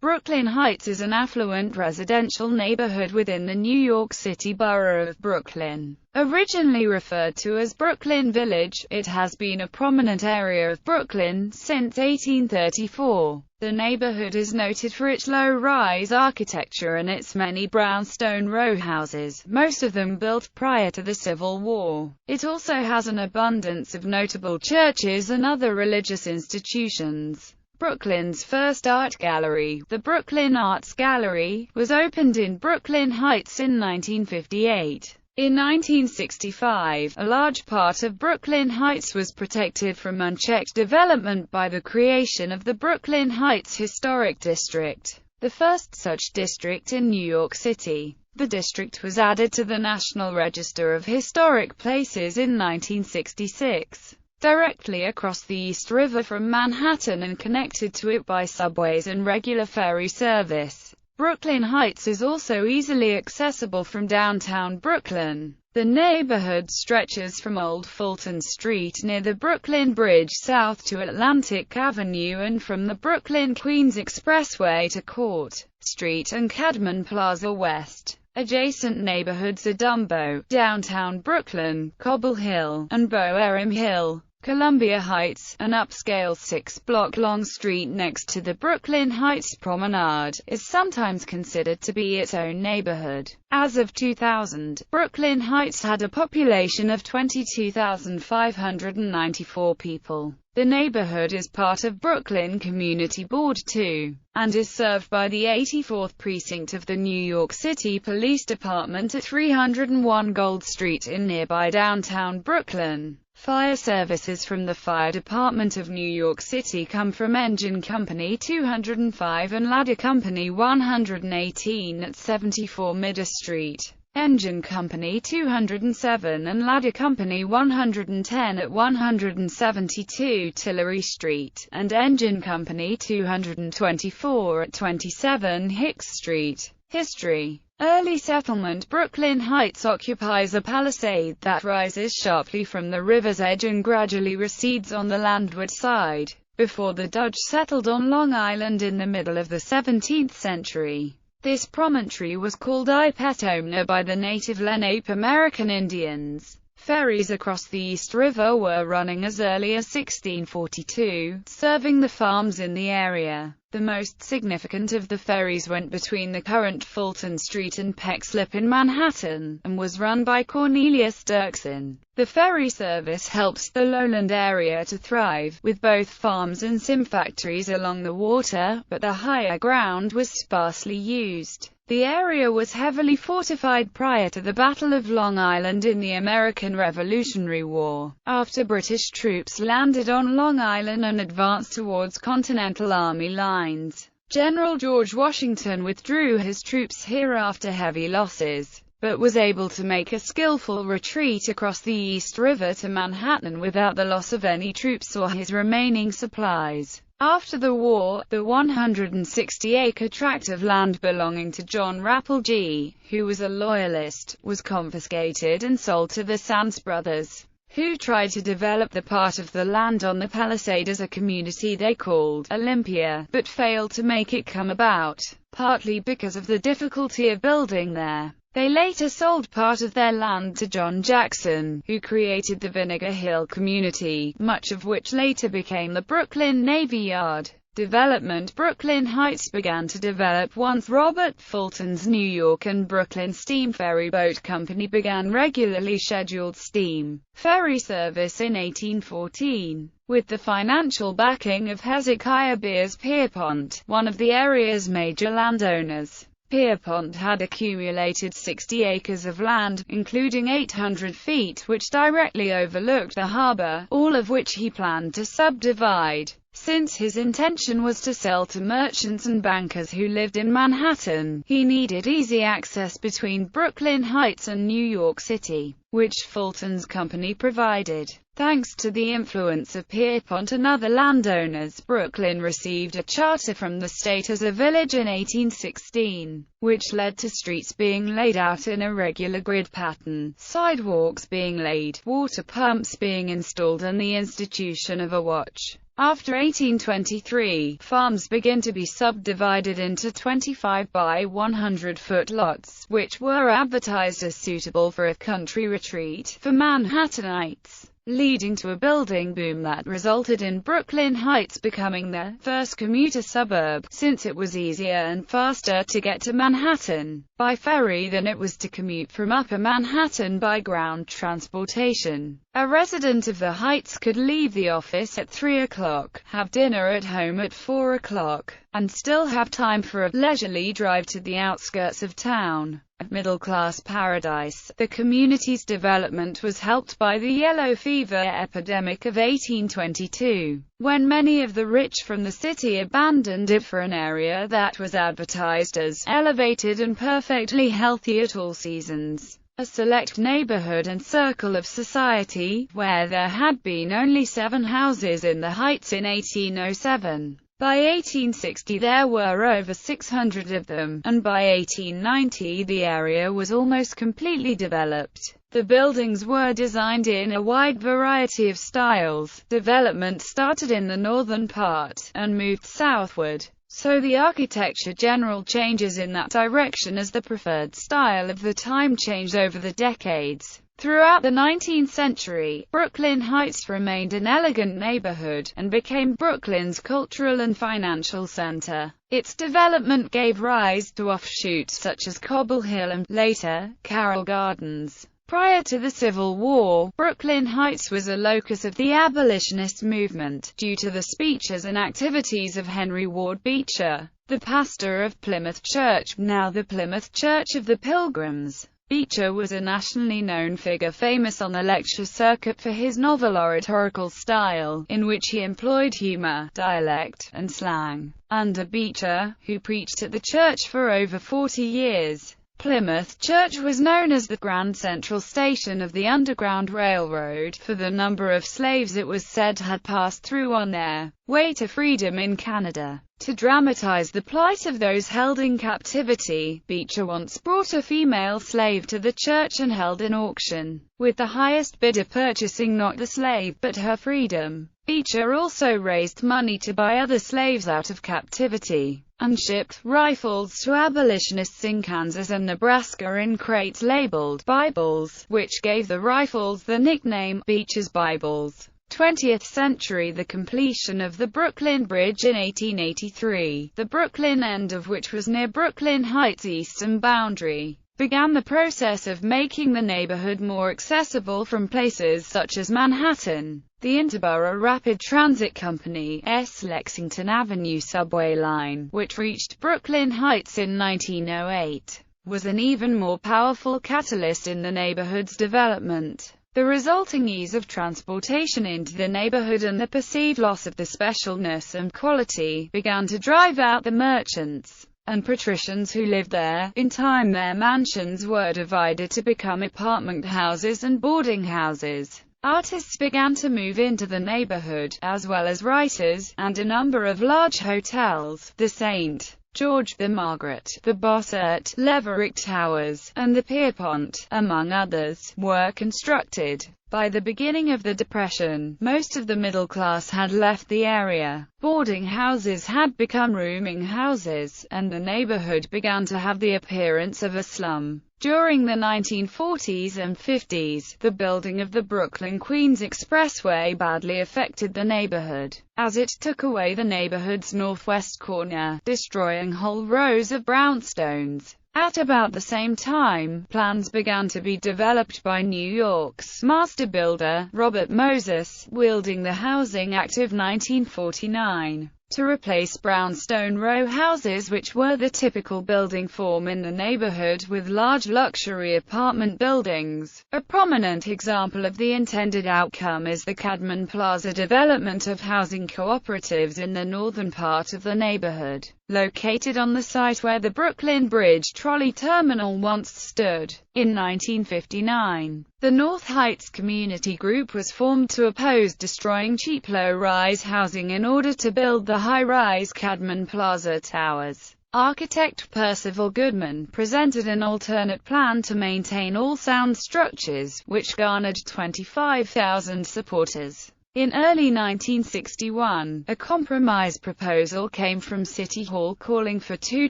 Brooklyn Heights is an affluent residential neighborhood within the New York City borough of Brooklyn. Originally referred to as Brooklyn Village, it has been a prominent area of Brooklyn since 1834. The neighborhood is noted for its low-rise architecture and its many brownstone row houses, most of them built prior to the Civil War. It also has an abundance of notable churches and other religious institutions. Brooklyn's first art gallery, the Brooklyn Arts Gallery, was opened in Brooklyn Heights in 1958. In 1965, a large part of Brooklyn Heights was protected from unchecked development by the creation of the Brooklyn Heights Historic District, the first such district in New York City. The district was added to the National Register of Historic Places in 1966. Directly across the East River from Manhattan and connected to it by subways and regular ferry service, Brooklyn Heights is also easily accessible from downtown Brooklyn. The neighborhood stretches from Old Fulton Street near the Brooklyn Bridge south to Atlantic Avenue and from the Brooklyn-Queens Expressway to Court Street and Cadman Plaza west. Adjacent neighborhoods are Dumbo, downtown Brooklyn, Cobble Hill, and Boerum Hill. Columbia Heights, an upscale 6-block-long street next to the Brooklyn Heights Promenade, is sometimes considered to be its own neighborhood. As of 2000, Brooklyn Heights had a population of 22,594 people. The neighborhood is part of Brooklyn Community Board 2, and is served by the 84th Precinct of the New York City Police Department at 301 Gold Street in nearby downtown Brooklyn. Fire services from the Fire Department of New York City come from Engine Company 205 and Ladder Company 118 at 74 Midder Street. Engine Company 207 and Ladder Company 110 at 172 Tillery Street, and Engine Company 224 at 27 Hicks Street. History. Early settlement. Brooklyn Heights occupies a palisade that rises sharply from the river's edge and gradually recedes on the landward side, before the Dutch settled on Long Island in the middle of the 17th century. This promontory was called Ipetomna by the native Lenape American Indians. Ferries across the East River were running as early as 1642, serving the farms in the area. The most significant of the ferries went between the current Fulton Street and Peck Slip in Manhattan, and was run by Cornelius Dirksen. The ferry service helped the lowland area to thrive, with both farms and sim factories along the water, but the higher ground was sparsely used. The area was heavily fortified prior to the Battle of Long Island in the American Revolutionary War. After British troops landed on Long Island and advanced towards Continental Army lines, General George Washington withdrew his troops here after heavy losses, but was able to make a skillful retreat across the East River to Manhattan without the loss of any troops or his remaining supplies. After the war, the 160-acre tract of land belonging to John Rappelgee, who was a Loyalist, was confiscated and sold to the Sands brothers, who tried to develop the part of the land on the Palisade as a community they called Olympia, but failed to make it come about, partly because of the difficulty of building there. They later sold part of their land to John Jackson, who created the Vinegar Hill community, much of which later became the Brooklyn Navy Yard. Development. Brooklyn Heights began to develop once Robert Fulton's New York and Brooklyn Steam Ferry Boat Company began regularly scheduled steam ferry service in 1814. With the financial backing of Hezekiah Beers Pierpont, one of the area's major landowners. Pierpont had accumulated 60 acres of land, including 800 feet which directly overlooked the harbor, all of which he planned to subdivide. Since his intention was to sell to merchants and bankers who lived in Manhattan, he needed easy access between Brooklyn Heights and New York City, which Fulton's company provided. Thanks to the influence of Pierpont and other landowners, Brooklyn received a charter from the state as a village in 1816, which led to streets being laid out in a regular grid pattern, sidewalks being laid, water pumps being installed and the institution of a watch After 1823, farms began to be subdivided into 25 by 100-foot lots, which were advertised as suitable for a country retreat for Manhattanites, leading to a building boom that resulted in Brooklyn Heights becoming the first commuter suburb, since it was easier and faster to get to Manhattan by ferry than it was to commute from Upper Manhattan by ground transportation. A resident of the Heights could leave the office at 3 o'clock, have dinner at home at 4 o'clock, and still have time for a leisurely drive to the outskirts of town. A middle-class paradise, the community's development was helped by the yellow fever epidemic of 1822, when many of the rich from the city abandoned it for an area that was advertised as elevated and perfectly healthy at all seasons. A select neighborhood and circle of society, where there had been only 7 houses in the Heights in 1807. By 1860 there were over 600 of them, and by 1890 the area was almost completely developed. The buildings were designed in a wide variety of styles. Development started in the northern part, and moved southward, so the architecture general changes in that direction as the preferred style of the time changed over the decades. Throughout the 19th century, Brooklyn Heights remained an elegant neighborhood, and became Brooklyn's cultural and financial center. Its development gave rise to offshoots such as Cobble Hill and, later, Carroll Gardens. Prior to the Civil War, Brooklyn Heights was a locus of the abolitionist movement, due to the speeches and activities of Henry Ward Beecher, the pastor of Plymouth Church, now the Plymouth Church of the Pilgrims. Beecher was a nationally known figure, famous on the lecture circuit for his novel oratorical style, in which he employed humor, dialect, and slang. Under Beecher, who preached at the church for over 40 years, Plymouth Church was known as the Grand Central Station of the Underground Railroad, for the number of slaves it was said had passed through on their way to freedom in Canada. To dramatize the plight of those held in captivity, Beecher once brought a female slave to the church and held an auction, with the highest bidder purchasing not the slave, but her freedom. Beecher also raised money to buy other slaves out of captivity, and shipped rifles to abolitionists in Kansas and Nebraska in crates labeled Bibles, which gave the rifles the nickname Beecher's Bibles. 20th century, the completion of the Brooklyn Bridge in 1883, the Brooklyn end of which was near Brooklyn Heights' eastern boundary, began the process of making the neighborhood more accessible from places such as Manhattan. The Interborough Rapid Transit Company's Lexington Avenue subway line, which reached Brooklyn Heights in 1908, was an even more powerful catalyst in the neighborhood's development. The resulting ease of transportation into the neighborhood and the perceived loss of the specialness and quality began to drive out the merchants and patricians who lived there. In time, their mansions were divided to become apartment houses and boarding houses. Artists began to move into the neighborhood, as well as writers, and a number of large hotels, the St. George, the Margaret, the Bossert, Leverick Towers, and the Pierpont, among others, were constructed. By the beginning of the Depression, most of the middle class had left the area. Boarding houses had become rooming houses, and the neighborhood began to have the appearance of a slum. During the 1940s and 50s, the building of the Brooklyn-Queens Expressway badly affected the neighborhood, as it took away the neighborhood's northwest corner, destroying whole rows of brownstones. At about the same time, plans began to be developed by New York's master builder, Robert Moses, wielding the Housing Act of 1949, to replace brownstone row houses, which were the typical building form in the neighborhood, with large luxury apartment buildings. A prominent example of the intended outcome is the Cadman Plaza development of housing cooperatives in the northern part of the neighborhood, located on the site where the Brooklyn Bridge trolley terminal once stood. In 1959, the North Heights Community Group was formed to oppose destroying cheap low-rise housing in order to build the high-rise Cadman Plaza Towers. Architect Percival Goodman presented an alternate plan to maintain all sound structures, which garnered 25,000 supporters. In early 1961, a compromise proposal came from City Hall calling for two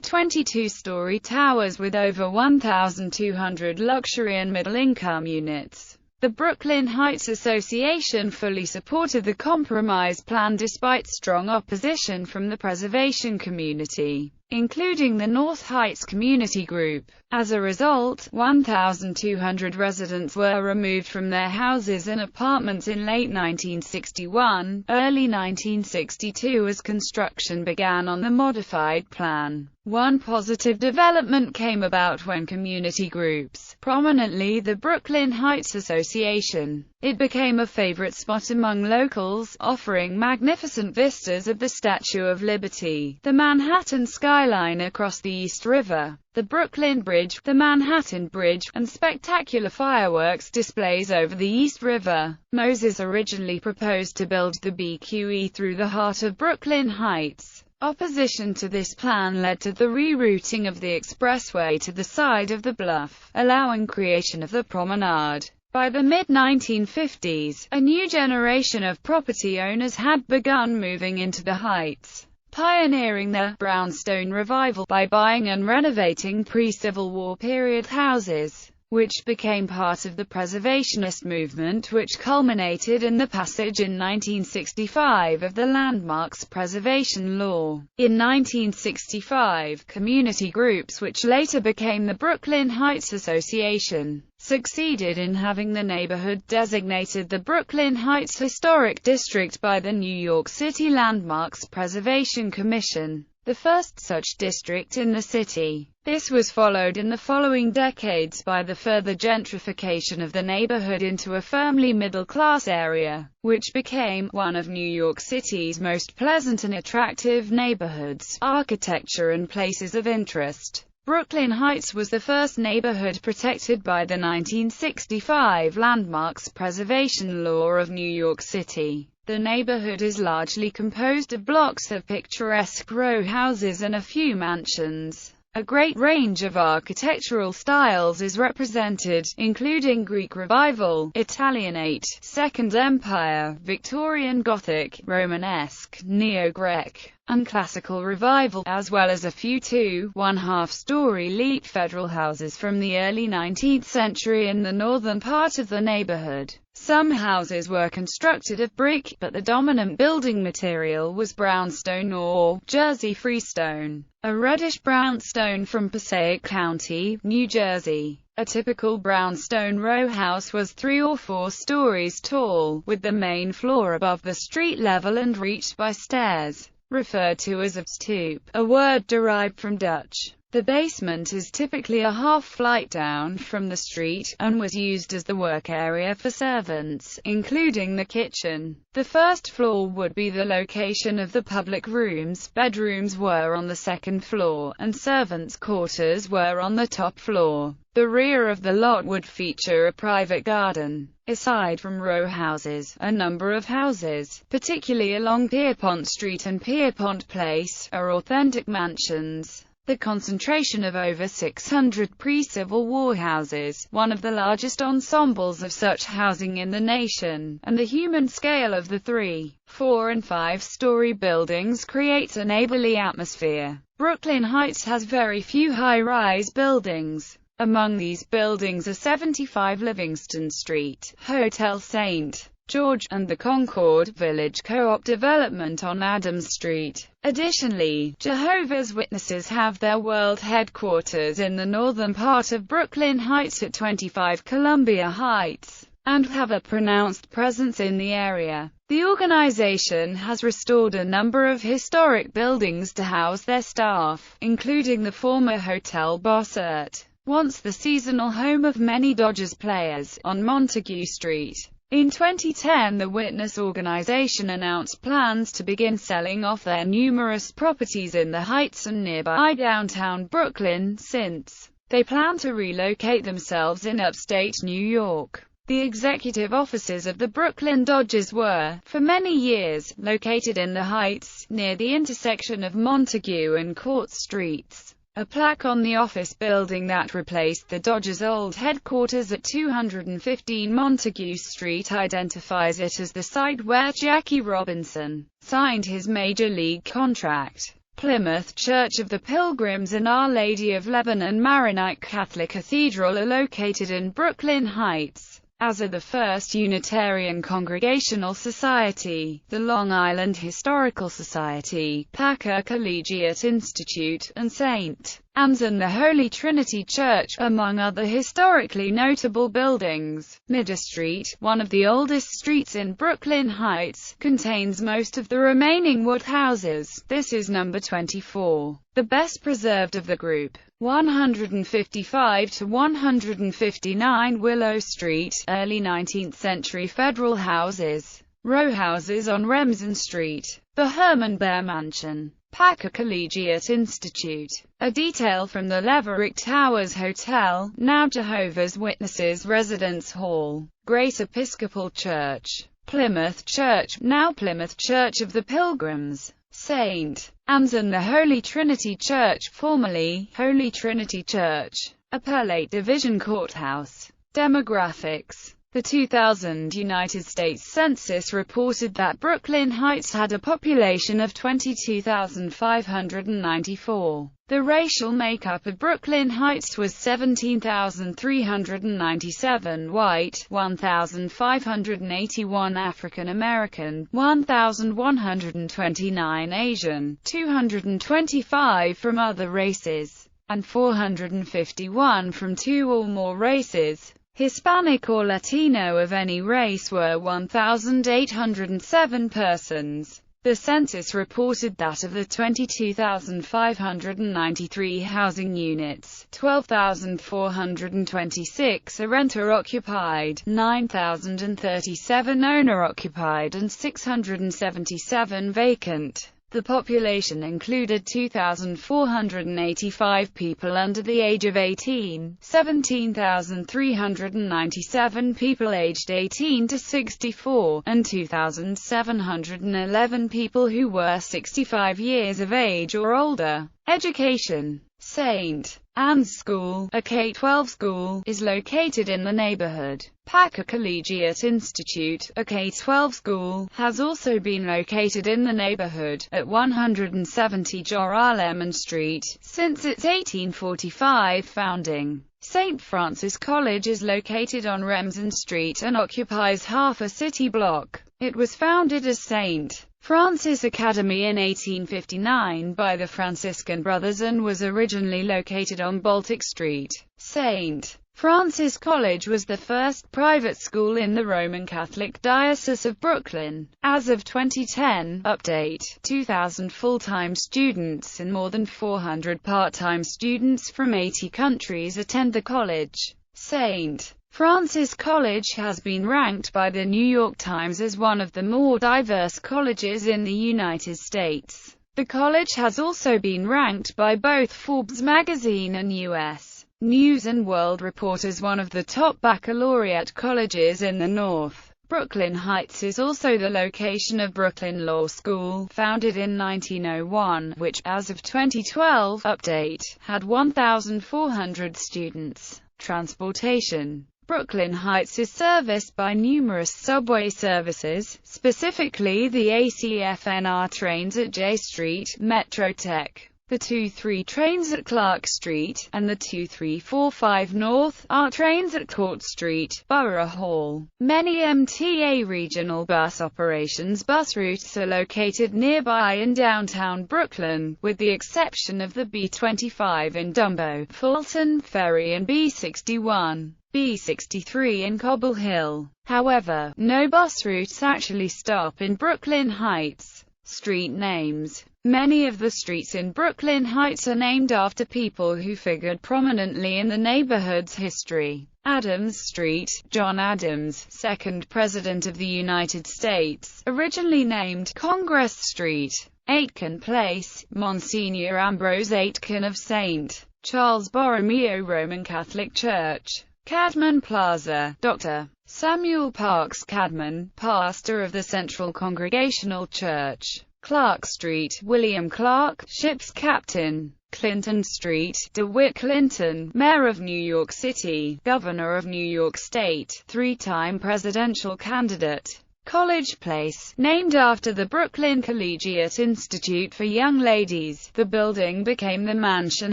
22-story towers with over 1,200 luxury and middle-income units. The Brooklyn Heights Association fully supported the compromise plan despite strong opposition from the preservation community, including the North Heights Community Group. As a result, 1,200 residents were removed from their houses and apartments in late 1961, early 1962 as construction began on the modified plan. One positive development came about when community groups, prominently the Brooklyn Heights Association, it became a favorite spot among locals, offering magnificent vistas of the Statue of Liberty, the Manhattan skyline across the East River, the Brooklyn Bridge, the Manhattan Bridge, and spectacular fireworks displays over the East River. Moses originally proposed to build the BQE through the heart of Brooklyn Heights. Opposition to this plan led to the rerouting of the expressway to the side of the bluff, allowing creation of the promenade. By the mid-1950s, a new generation of property owners had begun moving into the Heights, pioneering the brownstone revival by buying and renovating pre-Civil War period houses, which became part of the preservationist movement, which culminated in the passage in 1965 of the Landmarks Preservation Law. In 1965, community groups, which later became the Brooklyn Heights Association, succeeded in having the neighborhood designated the Brooklyn Heights Historic District by the New York City Landmarks Preservation Commission, the first such district in the city. This was followed in the following decades by the further gentrification of the neighborhood into a firmly middle-class area, which became one of New York City's most pleasant and attractive neighborhoods, architecture and places of interest. Brooklyn Heights was the first neighborhood protected by the 1965 Landmarks Preservation Law of New York City. The neighborhood is largely composed of blocks of picturesque row houses and a few mansions. A great range of architectural styles is represented, including Greek Revival, Italianate, Second Empire, Victorian Gothic, Romanesque, Neo-Greek, and Classical Revival, as well as a few 2.5-story leap federal houses from the early 19th century in the northern part of the neighborhood. Some houses were constructed of brick, but the dominant building material was brownstone or Jersey freestone, a reddish-brown stone from Passaic County, New Jersey. A typical brownstone row house was 3 or 4 stories tall, with the main floor above the street level and reached by stairs, referred to as a stoep, a word derived from Dutch. The basement is typically a half-flight down from the street, and was used as the work area for servants, including the kitchen. The first floor would be the location of the public rooms, bedrooms were on the second floor, and servants' quarters were on the top floor. The rear of the lot would feature a private garden. Aside from row houses, a number of houses, particularly along Pierpont Street and Pierpont Place, are authentic mansions. The concentration of over 600 pre-Civil War houses, one of the largest ensembles of such housing in the nation, and the human scale of the 3, 4 and 5-story buildings creates a neighborly atmosphere. Brooklyn Heights has very few high-rise buildings. Among these buildings are 75 Livingston Street, Hotel St. George, and the Concord Village Co-op development on Adams Street. Additionally, Jehovah's Witnesses have their world headquarters in the northern part of Brooklyn Heights at 25 Columbia Heights, and have a pronounced presence in the area. The organization has restored a number of historic buildings to house their staff, including the former Hotel Bossert, once the seasonal home of many Dodgers players, on Montague Street. In 2010, the Witness organization announced plans to begin selling off their numerous properties in the Heights and nearby downtown Brooklyn, since they plan to relocate themselves in upstate New York. The executive offices of the Brooklyn Dodgers were, for many years, located in the Heights, near the intersection of Montague and Court Streets. A plaque on the office building that replaced the Dodgers' old headquarters at 215 Montague Street identifies it as the site where Jackie Robinson signed his major league contract. Plymouth Church of the Pilgrims and Our Lady of Lebanon Maronite Catholic Cathedral are located in Brooklyn Heights, as are the First Unitarian Congregational Society, the Long Island Historical Society, Packer Collegiate Institute, and St. Anne's and the Holy Trinity Church, among other historically notable buildings. Midder Street, one of the oldest streets in Brooklyn Heights, contains most of the remaining wood houses. This is number 24, the best preserved of the group. 155 to 159 Willow Street, early 19th century federal houses. Row houses on Remsen Street. The Herman Bear Mansion. Packer Collegiate Institute. A detail from the Leverick Towers Hotel, now Jehovah's Witnesses Residence Hall. Grace Episcopal Church. Plymouth Church, now Plymouth Church of the Pilgrims. St. Anne's and the Holy Trinity Church, formerly Holy Trinity Church. Appellate Division Courthouse. Demographics. The 2000 United States Census reported that Brooklyn Heights had a population of 22,594. The racial makeup of Brooklyn Heights was 17,397 white, 1,581 African American, 1,129 Asian, 225 from other races, and 451 from two or more races. Hispanic or Latino of any race were 1,807 persons. The census reported that of the 22,593 housing units, 12,426 are renter-occupied, 9,037 owner-occupied and 677 vacant. The population included 2,485 people under the age of 18, 17,397 people aged 18 to 64, and 2,711 people who were 65 years of age or older. Education. St. Anne's School, a K-12 school, is located in the neighborhood. Packer Collegiate Institute, a K-12 school, has also been located in the neighborhood, at 170 Joralemon Street, since its 1845 founding. St. Francis College is located on Remsen Street and occupies half a city block. It was founded as St. Francis Academy in 1859 by the Franciscan Brothers and was originally located on Baltic Street. St. Francis College was the first private school in the Roman Catholic Diocese of Brooklyn. As of 2010, update, 2,000 full-time students and more than 400 part-time students from 80 countries attend the college. St. Francis College has been ranked by the New York Times as one of the more diverse colleges in the United States. The college has also been ranked by both Forbes magazine and U.S. News & World Report as one of the top baccalaureate colleges in the North. Brooklyn Heights is also the location of Brooklyn Law School, founded in 1901, which, as of 2012, update, had 1,400 students. Transportation. Brooklyn Heights is serviced by numerous subway services, specifically the ACFNR trains at J Street, MetroTech, the 2-3 trains at Clark Street, and the 2-3-4-5 North R trains at Court Street, Borough Hall. Many MTA regional bus operations bus routes are located nearby in downtown Brooklyn, with the exception of the B25 in Dumbo, Fulton Ferry and B61. B63 in Cobble Hill. However, no bus routes actually stop in Brooklyn Heights. Street names. Many of the streets in Brooklyn Heights are named after people who figured prominently in the neighborhood's history. Adams Street, John Adams, second President of the United States, originally named Congress Street. Aitken Place, Monsignor Ambrose Aitken of St. Charles Borromeo Roman Catholic Church. Cadman Plaza, Dr. Samuel Parks Cadman, pastor of the Central Congregational Church. Clark Street, William Clark, ship's captain. Clinton Street, DeWitt Clinton, Mayor of New York City, Governor of New York State, three-time presidential candidate. College Place, named after the Brooklyn Collegiate Institute for Young Ladies. The building became the Mansion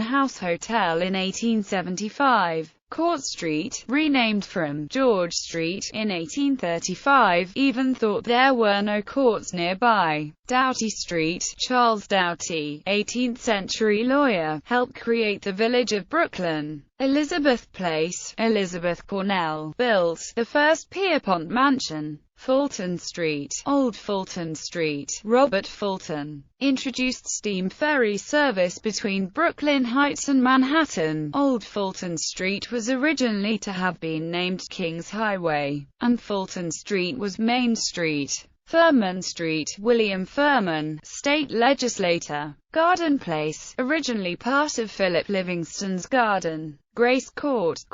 House Hotel in 1875. Court Street, renamed from George Street in 1835, even thought there were no courts nearby. Doughty Street, Charles Doughty, 18th-century lawyer, helped create the village of Brooklyn. Elizabeth Place, Elizabeth Cornell, built the first Pierpont mansion. Fulton Street, Old Fulton Street, Robert Fulton, introduced steam ferry service between Brooklyn Heights and Manhattan. Old Fulton Street was originally to have been named Kings Highway, and Fulton Street was Main Street. Furman Street, William Furman, state legislator. Garden Place, originally part of Philip Livingston's garden. Grace Court,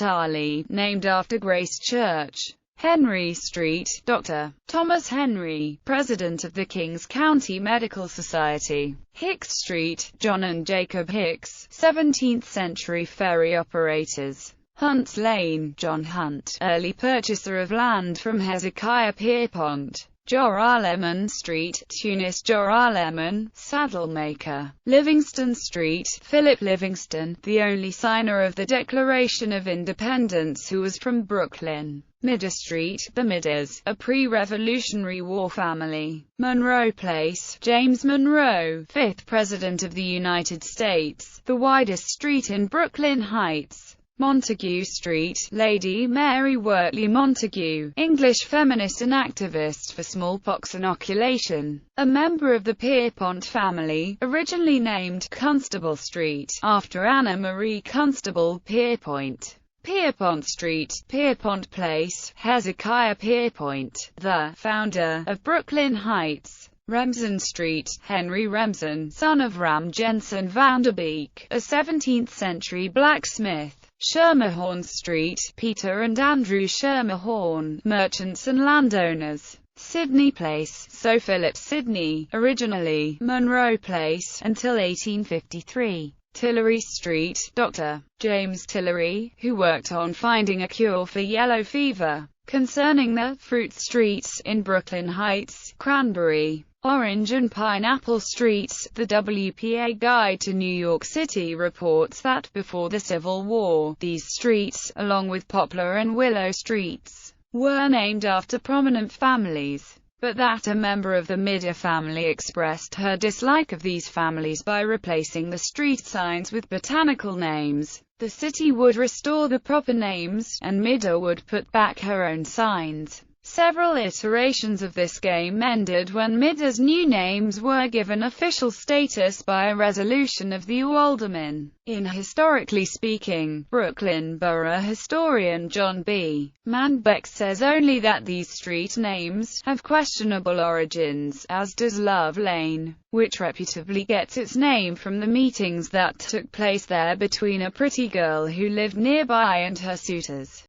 Arley, named after Grace Church. Henry Street, Dr. Thomas Henry, President of the Kings County Medical Society. Hicks Street, John and Jacob Hicks, 17th-century ferry operators. Hunt's Lane, John Hunt, early purchaser of land from Hezekiah Pierpont. Joralemon Street, Tunis Joralemon, saddle maker. Livingston Street, Philip Livingston, the only signer of the Declaration of Independence who was from Brooklyn. Midder Street, the Midders, a pre-Revolutionary War family. Monroe Place, James Monroe, 5th President of the United States, the widest street in Brooklyn Heights. Montague Street, Lady Mary Wortley Montague, English feminist and activist for smallpox inoculation. A member of the Pierpont family, originally named Constable Street, after Anna Marie Constable Pierpont. Pierpont Street, Pierpont Place, Hezekiah Pierpont, the founder of Brooklyn Heights. Remsen Street, Henry Remsen, son of Ram Jensen Vanderbeek, a 17th-century blacksmith. Schermerhorn Street, Peter and Andrew Schermerhorn, merchants and landowners. Sidney Place, so Philip Sidney, originally Monroe Place, until 1853. Tillery Street, Dr. James Tillery, who worked on finding a cure for yellow fever. Concerning the fruit streets in Brooklyn Heights, Cranberry, Orange and Pineapple Streets, the WPA Guide to New York City reports that before the Civil War, these streets, along with Poplar and Willow Streets, were named after prominent families, but that a member of the Midder family expressed her dislike of these families by replacing the street signs with botanical names. The city would restore the proper names, and Midder would put back her own signs. Several iterations of this game ended when Midder's new names were given official status by a resolution of the aldermen. In Historically Speaking, Brooklyn borough historian John B. Manbeck says only that these street names have questionable origins, as does Love Lane, which reputably gets its name from the meetings that took place there between a pretty girl who lived nearby and her suitors.